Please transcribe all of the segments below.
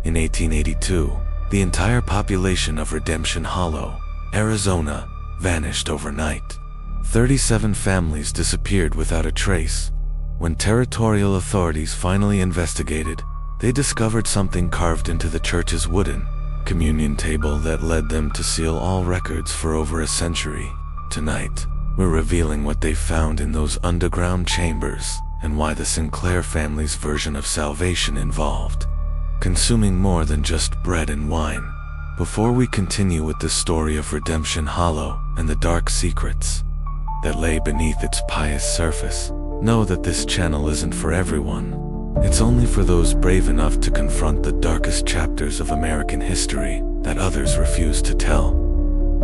In 1882, the entire population of Redemption Hollow, Arizona, vanished overnight. 37 families disappeared without a trace. When territorial authorities finally investigated, they discovered something carved into the church's wooden communion table that led them to seal all records for over a century. Tonight, we're revealing what they found in those underground chambers and why the Sinclair family's version of salvation involved consuming more than just bread and wine. Before we continue with the story of Redemption Hollow and the dark secrets that lay beneath its pious surface, know that this channel isn't for everyone. It's only for those brave enough to confront the darkest chapters of American history that others refuse to tell.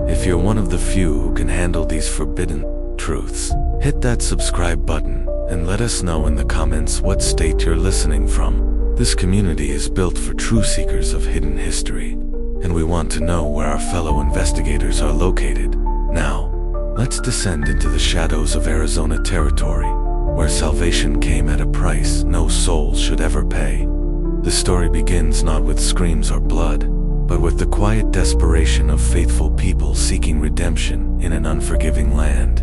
If you're one of the few who can handle these forbidden truths, hit that subscribe button and let us know in the comments what state you're listening from. This community is built for true seekers of hidden history, and we want to know where our fellow investigators are located. Now, let's descend into the shadows of Arizona territory, where salvation came at a price no soul should ever pay. The story begins not with screams or blood, but with the quiet desperation of faithful people seeking redemption in an unforgiving land.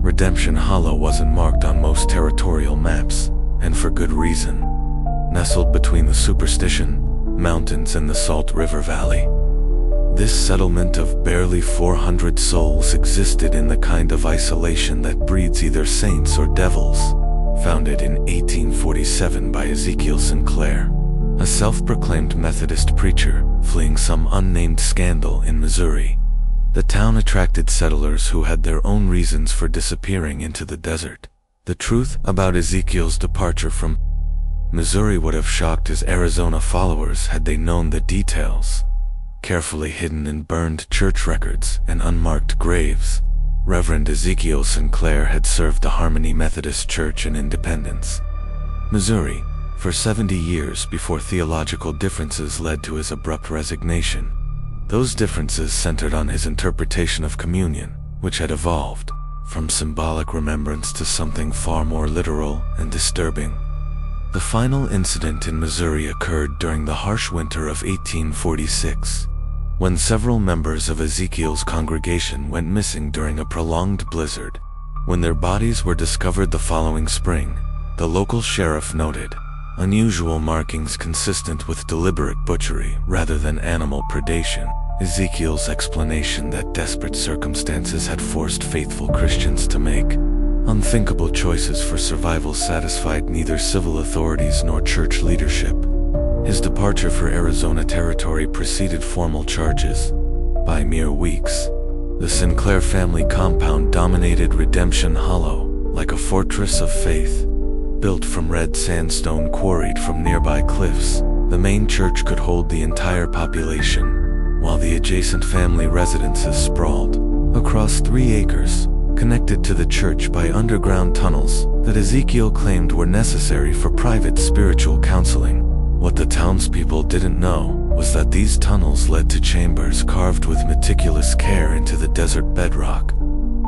Redemption Hollow wasn't marked on most territorial maps, and for good reason. Nestled between the Superstition Mountains and the Salt River Valley, this settlement of barely 400 souls existed in the kind of isolation that breeds either saints or devils. Founded in 1847 by Ezekiel Sinclair, a self-proclaimed Methodist preacher fleeing some unnamed scandal in Missouri, the town attracted settlers who had their own reasons for disappearing into the desert. The truth about Ezekiel's departure from Missouri would have shocked his Arizona followers had they known the details. Carefully hidden in burned church records and unmarked graves, Reverend Ezekiel Sinclair had served the Harmony Methodist Church in Independence, Missouri, for 70 years before theological differences led to his abrupt resignation. Those differences centered on his interpretation of communion, which had evolved from symbolic remembrance to something far more literal and disturbing. The final incident in Missouri occurred during the harsh winter of 1846, when several members of Ezekiel's congregation went missing during a prolonged blizzard. When their bodies were discovered the following spring, the local sheriff noted unusual markings consistent with deliberate butchery rather than animal predation. Ezekiel's explanation that desperate circumstances had forced faithful Christians to make unthinkable choices for survival satisfied neither civil authorities nor church leadership. His departure for Arizona territory preceded formal charges. By mere weeks, the Sinclair family compound dominated Redemption Hollow like a fortress of faith. Built from red sandstone quarried from nearby cliffs, the main church could hold the entire population, while the adjacent family residences sprawled across 3 acres, connected to the church by underground tunnels that Ezekiel claimed were necessary for private spiritual counseling. What the townspeople didn't know was that these tunnels led to chambers carved with meticulous care into the desert bedrock,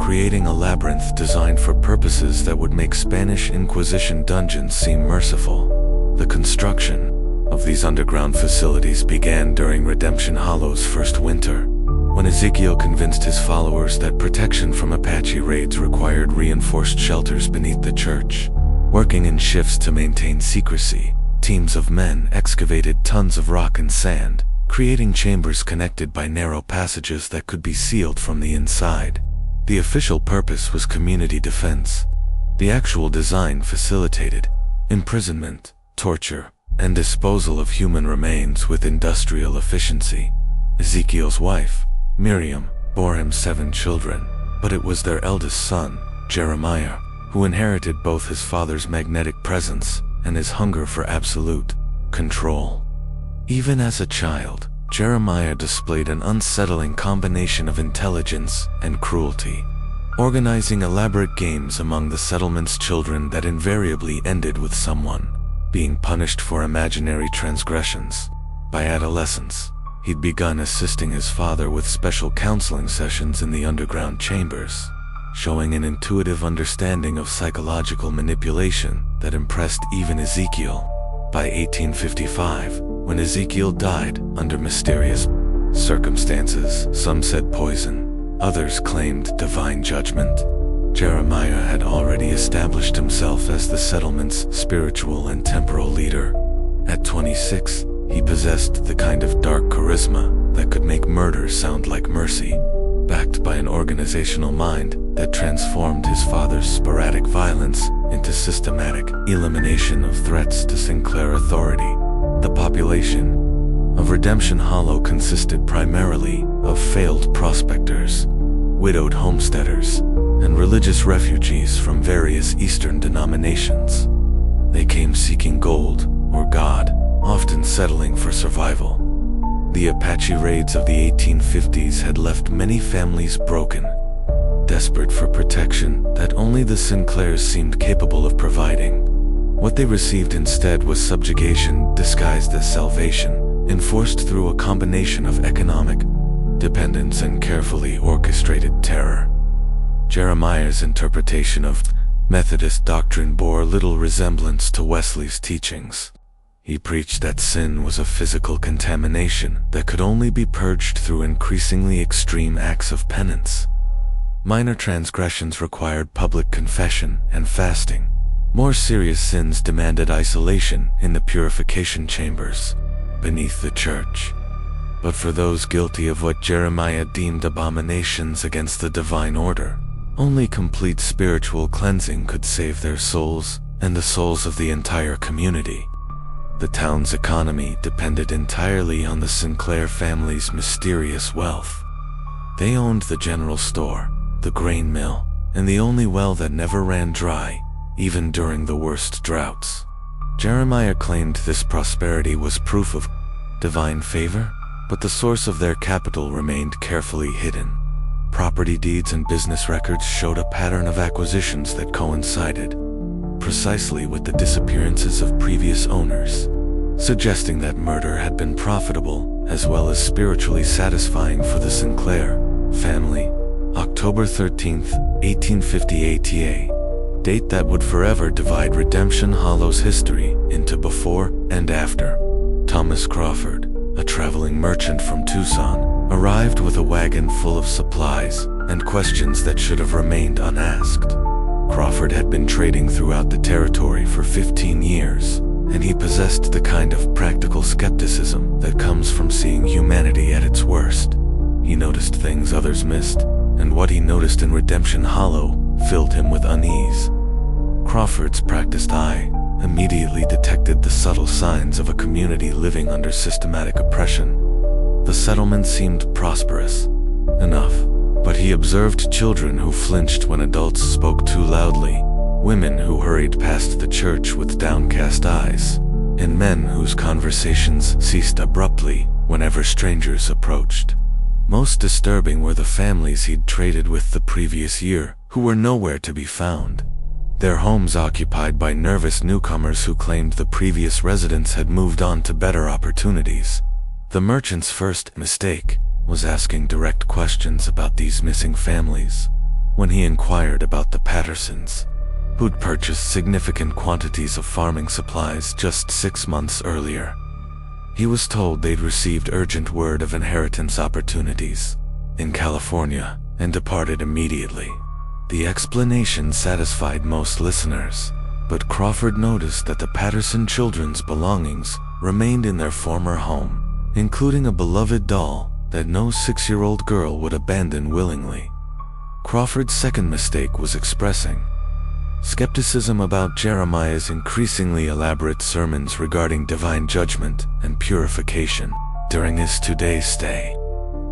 creating a labyrinth designed for purposes that would make Spanish Inquisition dungeons seem merciful. The construction of these underground facilities began during Redemption Hollow's first winter, when Ezekiel convinced his followers that protection from Apache raids required reinforced shelters beneath the church. Working in shifts to maintain secrecy, teams of men excavated tons of rock and sand, creating chambers connected by narrow passages that could be sealed from the inside. The official purpose was community defense. The actual design facilitated imprisonment, torture, and disposal of human remains with industrial efficiency. Ezekiel's wife, Miriam, bore him 7 children, but it was their eldest son, Jeremiah, who inherited both his father's magnetic presence and his hunger for absolute control. Even as a child, Jeremiah displayed an unsettling combination of intelligence and cruelty, organizing elaborate games among the settlement's children that invariably ended with someone being punished for imaginary transgressions. By adolescence, he'd begun assisting his father with special counseling sessions in the underground chambers, showing an intuitive understanding of psychological manipulation that impressed even Ezekiel. By 1855, When Ezekiel died under mysterious circumstances, some said poison, others claimed divine judgment. Jeremiah had already established himself as the settlement's spiritual and temporal leader. At 26, he possessed the kind of dark charisma that could make murder sound like mercy, backed by an organizational mind that transformed his father's sporadic violence into systematic elimination of threats to Sinclair authority. The population of Redemption Hollow consisted primarily of failed prospectors, widowed homesteaders, and religious refugees from various Eastern denominations. They came seeking gold or God, often settling for survival. The Apache raids of the 1850s had left many families broken, desperate for protection that only the Sinclairs seemed capable of providing. What they received instead was subjugation disguised as salvation, enforced through a combination of economic dependence and carefully orchestrated terror. Jeremiah's interpretation of Methodist doctrine bore little resemblance to Wesley's teachings. He preached that sin was a physical contamination that could only be purged through increasingly extreme acts of penance. Minor transgressions required public confession and fasting. More serious sins demanded isolation in the purification chambers beneath the church. But for those guilty of what Jeremiah deemed abominations against the divine order, only complete spiritual cleansing could save their souls and the souls of the entire community. The town's economy depended entirely on the Sinclair family's mysterious wealth. They owned the general store, the grain mill, and the only well that never ran dry, even during the worst droughts. Jeremiah claimed this prosperity was proof of divine favor, but the source of their capital remained carefully hidden. Property deeds and business records showed a pattern of acquisitions that coincided precisely with the disappearances of previous owners, suggesting that murder had been profitable as well as spiritually satisfying for the Sinclair family. October 13th, 1850 ATA, date that would forever divide Redemption Hollow's history into before and after. Thomas Crawford, a traveling merchant from Tucson, arrived with a wagon full of supplies and questions that should have remained unasked. Crawford had been trading throughout the territory for 15 years, and he possessed the kind of practical skepticism that comes from seeing humanity at its worst. He noticed things others missed, and what he noticed in Redemption Hollow filled him with unease. Crawford's practiced eye immediately detected the subtle signs of a community living under systematic oppression. The settlement seemed prosperous enough, but he observed children who flinched when adults spoke too loudly, women who hurried past the church with downcast eyes, and men whose conversations ceased abruptly whenever strangers approached. Most disturbing were the families he'd traded with the previous year, who were nowhere to be found. Their homes occupied by nervous newcomers who claimed the previous residents had moved on to better opportunities. The merchant's first mistake was asking direct questions about these missing families. When he inquired about the Pattersons, who'd purchased significant quantities of farming supplies just 6 months earlier, he was told they'd received urgent word of inheritance opportunities in California and departed immediately. The explanation satisfied most listeners, but Crawford noticed that the Patterson children's belongings remained in their former home, including a beloved doll that no 6-year-old girl would abandon willingly. Crawford's second mistake was expressing skepticism about Jeremiah's increasingly elaborate sermons regarding divine judgment and purification. During his 2-day stay,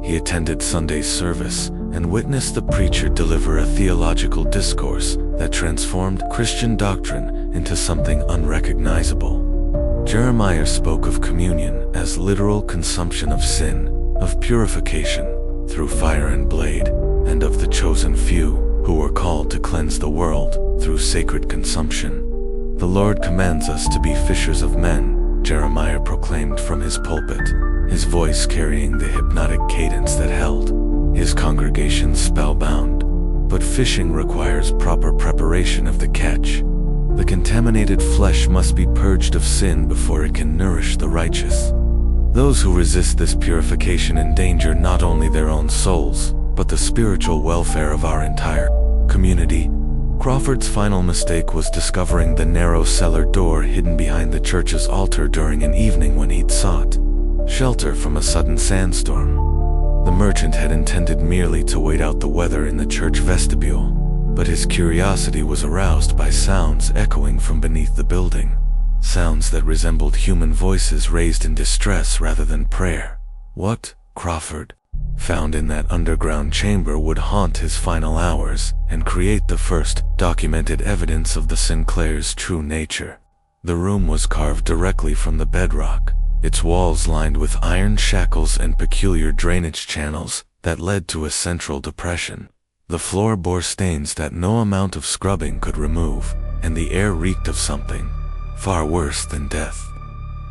he attended Sunday's service and witnessed the preacher deliver a theological discourse that transformed Christian doctrine into something unrecognizable. Jeremiah spoke of communion as literal consumption of sin, of purification through fire and blade, and of the chosen few who were called to cleanse the world through sacred consumption. The Lord commands us to be fishers of men, Jeremiah proclaimed from his pulpit, his voice carrying the hypnotic cadence that held his congregation spellbound. But fishing requires proper preparation of the catch. The contaminated flesh must be purged of sin before it can nourish the righteous. Those who resist this purification endanger not only their own souls, but the spiritual welfare of our entire community. Crawford's final mistake was discovering the narrow cellar door hidden behind the church's altar during an evening when he'd sought shelter from a sudden sandstorm. The merchant had intended merely to wait out the weather in the church vestibule, but his curiosity was aroused by sounds echoing from beneath the building. Sounds that resembled human voices raised in distress rather than prayer. What, Crawford found in that underground chamber would haunt his final hours and create the first documented evidence of the Sinclair's true nature. The room was carved directly from the bedrock, its walls lined with iron shackles and peculiar drainage channels that led to a central depression. The floor bore stains that no amount of scrubbing could remove, and the air reeked of something far worse than death.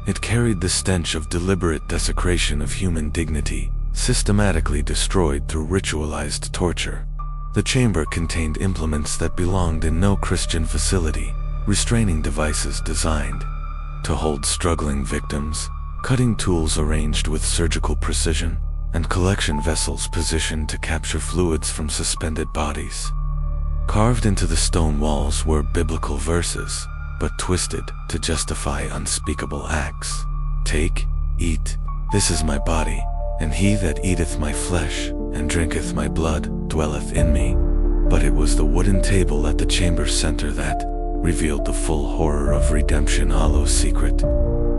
It carried the stench of deliberate desecration of human dignity, systematically destroyed through ritualized torture. The chamber contained implements that belonged in no Christian facility, restraining devices designed to hold struggling victims, cutting tools arranged with surgical precision, and collection vessels positioned to capture fluids from suspended bodies. Carved into the stone walls were biblical verses, but twisted to justify unspeakable acts. Take, eat, this is my body, and he that eateth my flesh, and drinketh my blood, dwelleth in me. But it was the wooden table at the chamber's center that revealed the full horror of Redemption Hollow's secret.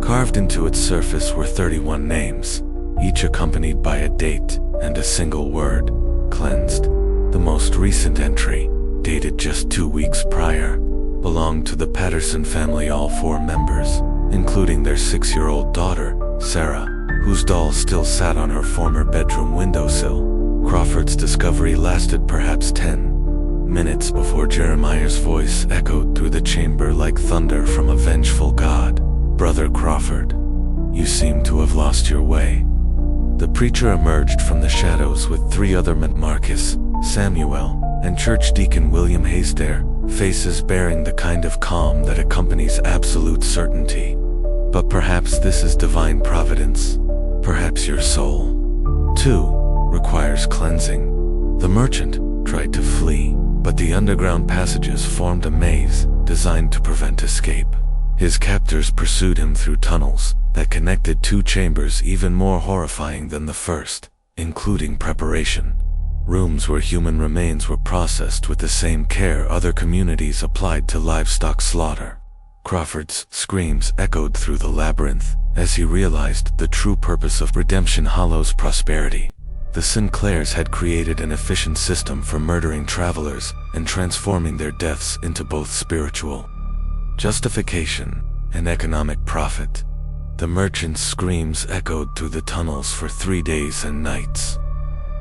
Carved into its surface were 31 names, each accompanied by a date and a single word, cleansed. The most recent entry, dated just 2 weeks prior, belonged to the Patterson family, all 4 members, including their 6-year-old daughter, Sarah, whose doll still sat on her former bedroom windowsill. Crawford's discovery lasted perhaps 10 minutes before Jeremiah's voice echoed through the chamber like thunder from a vengeful God. Brother Crawford, you seem to have lost your way. The preacher emerged from the shadows with 3 other men, Marcus, Samuel, and church deacon William Haysdare, faces bearing the kind of calm that accompanies absolute certainty. But perhaps this is divine providence. Perhaps your soul, too, requires cleansing. The merchant tried to flee, but the underground passages formed a maze designed to prevent escape. His captors pursued him through tunnels that connected 2 chambers even more horrifying than the first, including preparation. Rooms where human remains were processed with the same care other communities applied to livestock slaughter. Crawford's screams echoed through the labyrinth as he realized the true purpose of Redemption Hollow's prosperity. The Sinclairs had created an efficient system for murdering travelers and transforming their deaths into both spiritual justification and economic profit. The merchant's screams echoed through the tunnels for 3 days and nights.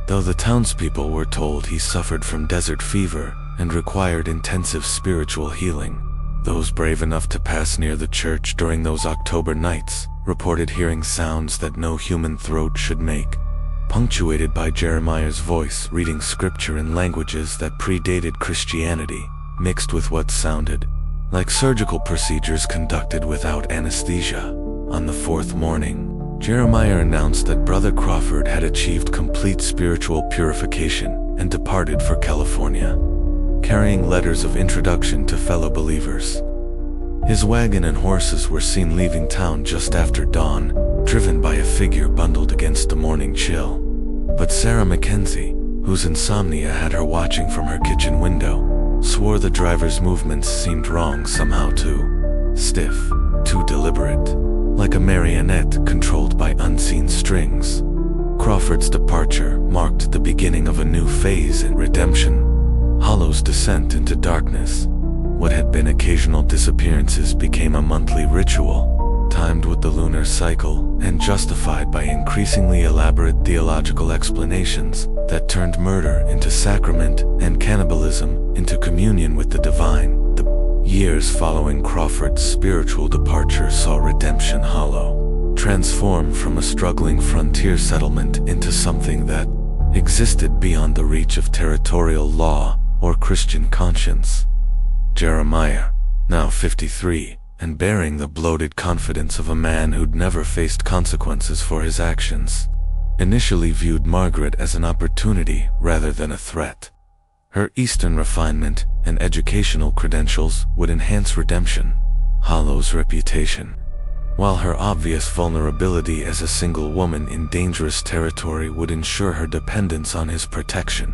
Though the townspeople were told he suffered from desert fever and required intensive spiritual healing, those brave enough to pass near the church during those October nights reported hearing sounds that no human throat should make, punctuated by Jeremiah's voice reading scripture in languages that predated Christianity, mixed with what sounded like surgical procedures conducted without anesthesia. On the 4th morning, Jeremiah announced that Brother Crawford had achieved complete spiritual purification and departed for California, carrying letters of introduction to fellow believers. His wagon and horses were seen leaving town just after dawn, driven by a figure bundled against the morning chill. But Sarah Mackenzie, whose insomnia had her watching from her kitchen window, swore the driver's movements seemed wrong somehow, too stiff, too deliberate, like a marionette controlled by unseen strings. Crawford's departure marked the beginning of a new phase in Redemption Hollow's descent into darkness. What had been occasional disappearances became a monthly ritual, timed with the lunar cycle and justified by increasingly elaborate theological explanations that turned murder into sacrament and cannibalism into communion with the divine. Years following Crawford's spiritual departure saw Redemption Hollow transform from a struggling frontier settlement into something that existed beyond the reach of territorial law or Christian conscience. Jeremiah, now 53, and bearing the bloated confidence of a man who'd never faced consequences for his actions, initially viewed Margaret as an opportunity rather than a threat. Her Eastern refinement and educational credentials would enhance Redemption Hollow's reputation, while her obvious vulnerability as a single woman in dangerous territory would ensure her dependence on his protection.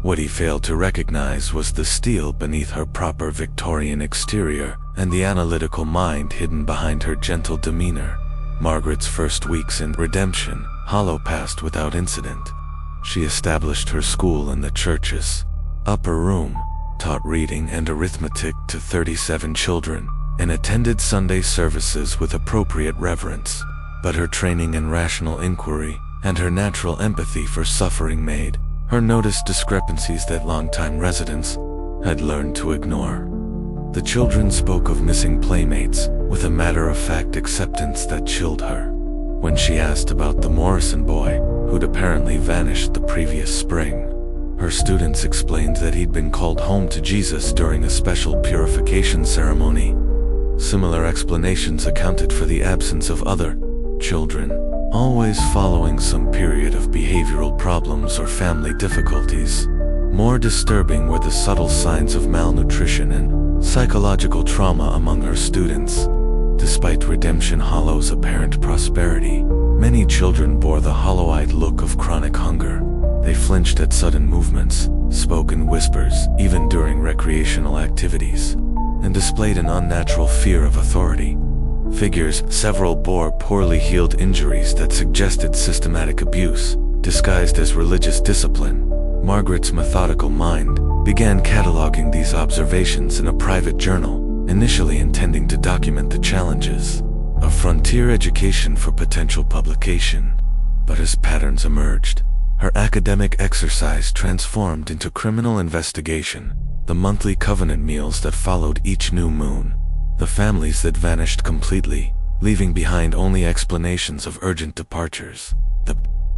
What he failed to recognize was the steel beneath her proper Victorian exterior and the analytical mind hidden behind her gentle demeanor. Margaret's first weeks in Redemption Hollow passed without incident. She established her school in the church's upper room, taught reading and arithmetic to 37 children, and attended Sunday services with appropriate reverence. But her training in rational inquiry and her natural empathy for suffering made her notice discrepancies that longtime residents had learned to ignore. The children spoke of missing playmates with a matter-of-fact acceptance that chilled her. When she asked about the Morrison boy, who'd apparently vanished the previous spring, her students explained that he'd been called home to Jesus during a special purification ceremony. Similar explanations accounted for the absence of other children, always following some period of behavioral problems or family difficulties. More disturbing were the subtle signs of malnutrition and psychological trauma among her students. Despite Redemption Hollow's apparent prosperity, many children bore the hollow-eyed look of chronic hunger. They flinched at sudden movements, spoke in whispers even during recreational activities, and displayed an unnatural fear of authority. Several bore poorly healed injuries that suggested systematic abuse, disguised as religious discipline. Margaret's methodical mind began cataloging these observations in a private journal, initially intending to document the challenges of frontier education for potential publication. But as patterns emerged, her academic exercise transformed into criminal investigation. The monthly covenant meals that followed each new moon, the families that vanished completely, leaving behind only explanations of urgent departures, the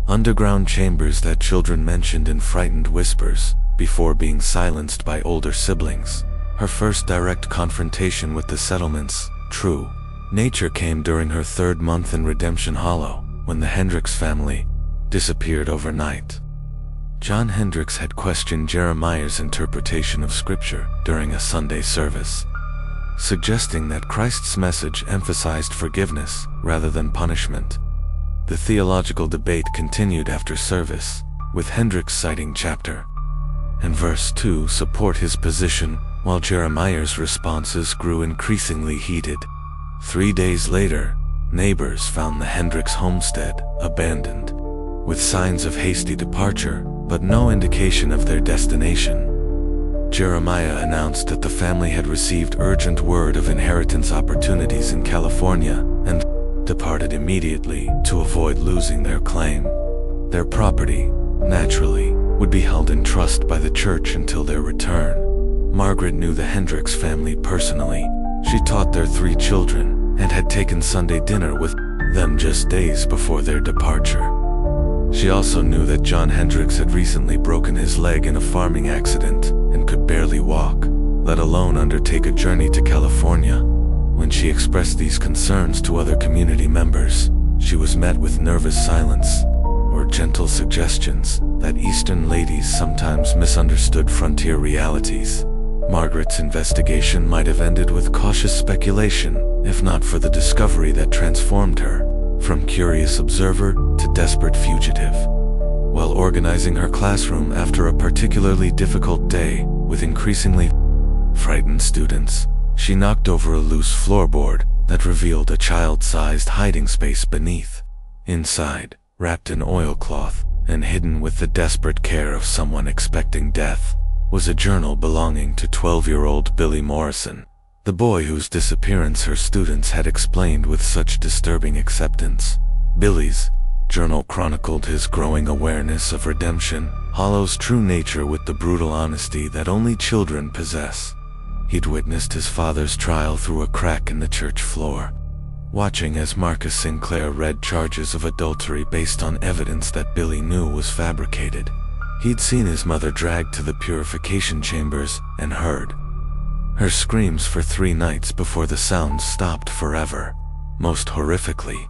underground chambers that children mentioned in frightened whispers before being silenced by older siblings. Her first direct confrontation with the settlement's true nature came during her third month in Redemption Hollow, when the Hendricks family disappeared overnight. John Hendricks had questioned Jeremiah's interpretation of Scripture during a Sunday service, suggesting that Christ's message emphasized forgiveness rather than punishment. The theological debate continued after service, with Hendricks citing chapter and verse 2 support his position, while Jeremiah's responses grew increasingly heated. 3 days later, neighbors found the Hendricks homestead abandoned, with signs of hasty departure, but no indication of their destination. Jeremiah announced that the family had received urgent word of inheritance opportunities in California and departed immediately to avoid losing their claim. Their property, naturally, would be held in trust by the church until their return. Margaret knew the Hendricks family personally. She taught their 3 children and had taken Sunday dinner with them just days before their departure. She also knew that John Hendricks had recently broken his leg in a farming accident and could barely walk, let alone undertake a journey to California. When she expressed these concerns to other community members, she was met with nervous silence or gentle suggestions that Eastern ladies sometimes misunderstood frontier realities. Margaret's investigation might have ended with cautious speculation, if not for the discovery that transformed her from curious observer to desperate fugitive. While organizing her classroom after a particularly difficult day with increasingly frightened students, she knocked over a loose floorboard that revealed a child-sized hiding space beneath. Inside, wrapped in oilcloth and hidden with the desperate care of someone expecting death, was a journal belonging to 12-year-old Billy Morrison, the boy whose disappearance her students had explained with such disturbing acceptance. Billy's journal chronicled his growing awareness of Redemption Hollow's true nature with the brutal honesty that only children possess. He'd witnessed his father's trial through a crack in the church floor, watching as Marcus Sinclair read charges of adultery based on evidence that Billy knew was fabricated. He'd seen his mother dragged to the purification chambers and heard her screams for 3 nights before the sounds stopped forever. Most horrifically,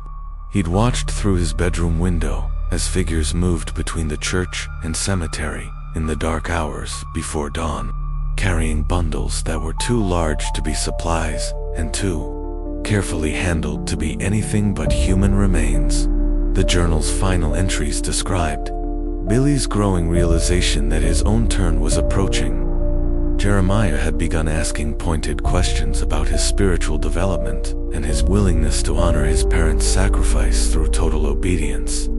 he'd watched through his bedroom window as figures moved between the church and cemetery in the dark hours before dawn, carrying bundles that were too large to be supplies and too carefully handled to be anything but human remains. The journal's final entries described Billy's growing realization that his own turn was approaching. Jeremiah had begun asking pointed questions about his spiritual development and his willingness to honor his parents' sacrifice through total obedience.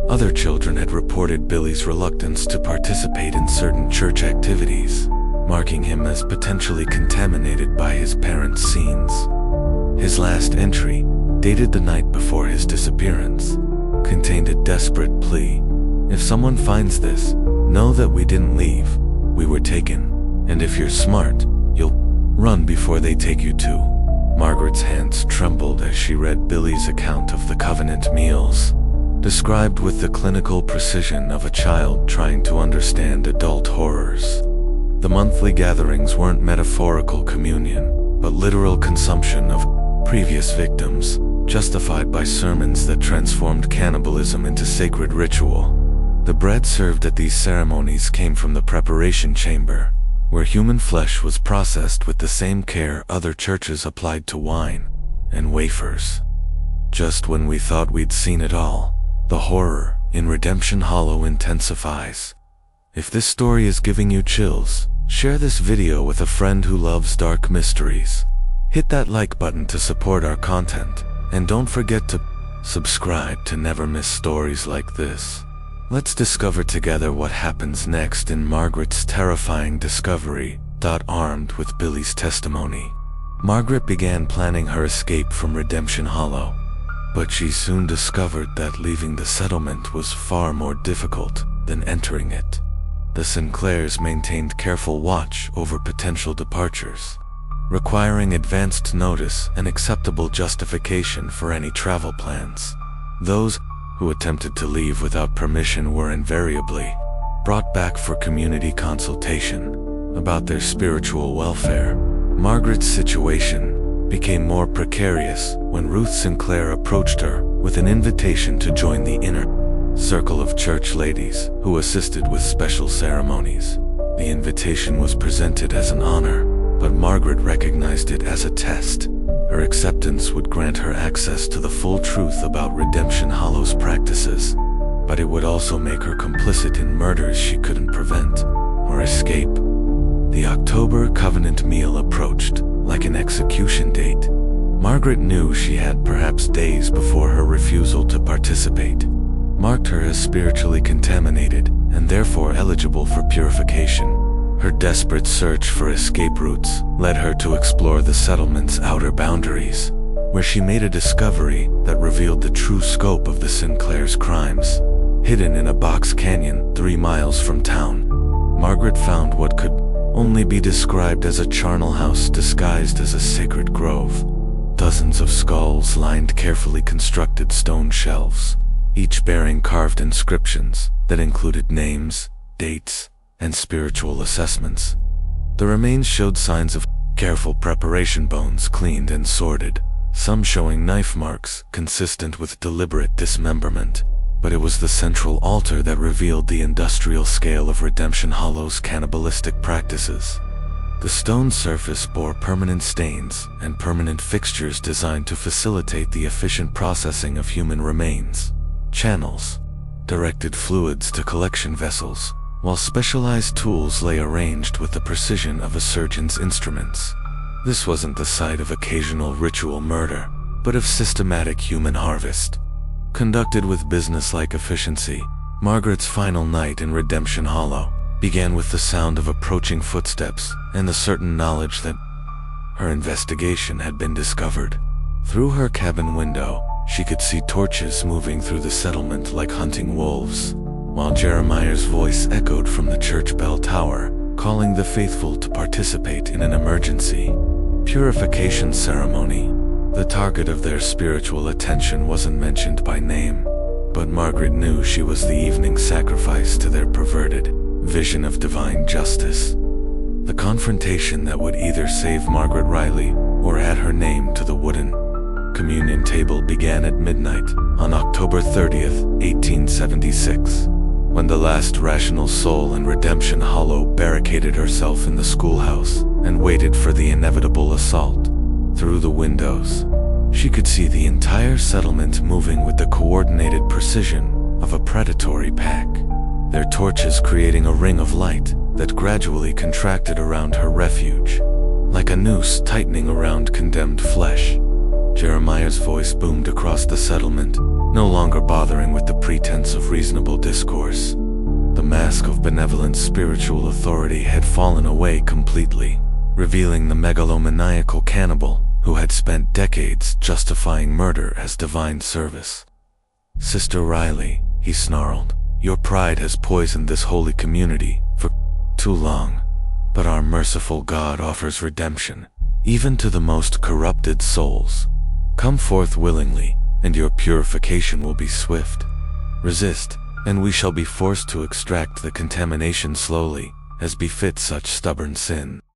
Other children had reported Billy's reluctance to participate in certain church activities, marking him as potentially contaminated by his parents' scenes. His last entry, dated the night before his disappearance, contained a desperate plea. If someone finds this, know that we didn't leave, we were taken. And if you're smart, you'll run before they take you too. Margaret's hands trembled as she read Billy's account of the covenant meals, described with the clinical precision of a child trying to understand adult horrors. The monthly gatherings weren't metaphorical communion, but literal consumption of previous victims, justified by sermons that transformed cannibalism into sacred ritual. The bread served at these ceremonies came from the preparation chamber, where human flesh was processed with the same care other churches applied to wine and wafers. Just when we thought we'd seen it all, the horror in Redemption Hollow intensifies. If this story is giving you chills, share this video with a friend who loves dark mysteries. Hit that like button to support our content, and don't forget to subscribe to never miss stories like this. Let's discover together what happens next in Margaret's terrifying discovery. Armed with Billy's testimony, Margaret began planning her escape from Redemption Hollow, but she soon discovered that leaving the settlement was far more difficult than entering it. The Sinclairs maintained careful watch over potential departures, requiring advanced notice and acceptable justification for any travel plans. Those who attempted to leave without permission were invariably brought back for community consultation about their spiritual welfare. Margaret's situation became more precarious when Ruth Sinclair approached her with an invitation to join the inner circle of church ladies who assisted with special ceremonies. The invitation was presented as an honor, but Margaret recognized it as a test. Her acceptance would grant her access to the full truth about Redemption Hollow's practices, but it would also make her complicit in murders she couldn't prevent or escape. The October Covenant meal approached like an execution date. Margaret knew she had perhaps days before her refusal to participate marked her as spiritually contaminated and therefore eligible for purification. Her desperate search for escape routes led her to explore the settlement's outer boundaries, where she made a discovery that revealed the true scope of the Sinclair's crimes. Hidden in a box canyon 3 miles from town, Margaret found what could only be described as a charnel house disguised as a sacred grove. Dozens of skulls lined carefully constructed stone shelves, each bearing carved inscriptions that included names, dates, and spiritual assessments. The remains showed signs of careful preparation, bones cleaned and sorted, some showing knife marks consistent with deliberate dismemberment. But it was the central altar that revealed the industrial scale of Redemption Hollow's cannibalistic practices. The stone surface bore permanent stains and permanent fixtures designed to facilitate the efficient processing of human remains. Channels directed fluids to collection vessels, while specialized tools lay arranged with the precision of a surgeon's instruments. This wasn't the site of occasional ritual murder, but of systematic human harvest. Conducted with business-like efficiency, Margaret's final night in Redemption Hollow began with the sound of approaching footsteps and the certain knowledge that her investigation had been discovered. Through her cabin window, she could see torches moving through the settlement like hunting wolves, while Jeremiah's voice echoed from the church bell tower, calling the faithful to participate in an emergency purification ceremony. The target of their spiritual attention wasn't mentioned by name, but Margaret knew she was the evening sacrifice to their perverted vision of divine justice. The confrontation that would either save Margaret Riley or add her name to the wooden communion table began at midnight on October 30th, 1876, when the last rational soul in Redemption Hollow barricaded herself in the schoolhouse and waited for the inevitable assault. Through the windows, she could see the entire settlement moving with the coordinated precision of a predatory pack, their torches creating a ring of light that gradually contracted around her refuge, like a noose tightening around condemned flesh. Jeremiah's voice boomed across the settlement, no longer bothering with the pretense of reasonable discourse. The mask of benevolent spiritual authority had fallen away completely, revealing the megalomaniacal cannibal who had spent decades justifying murder as divine service. "Sister Riley," he snarled, "your pride has poisoned this holy community for too long, but our merciful God offers redemption, even to the most corrupted souls. Come forth willingly, and your purification will be swift. Resist, and we shall be forced to extract the contamination slowly, as befits such stubborn sin."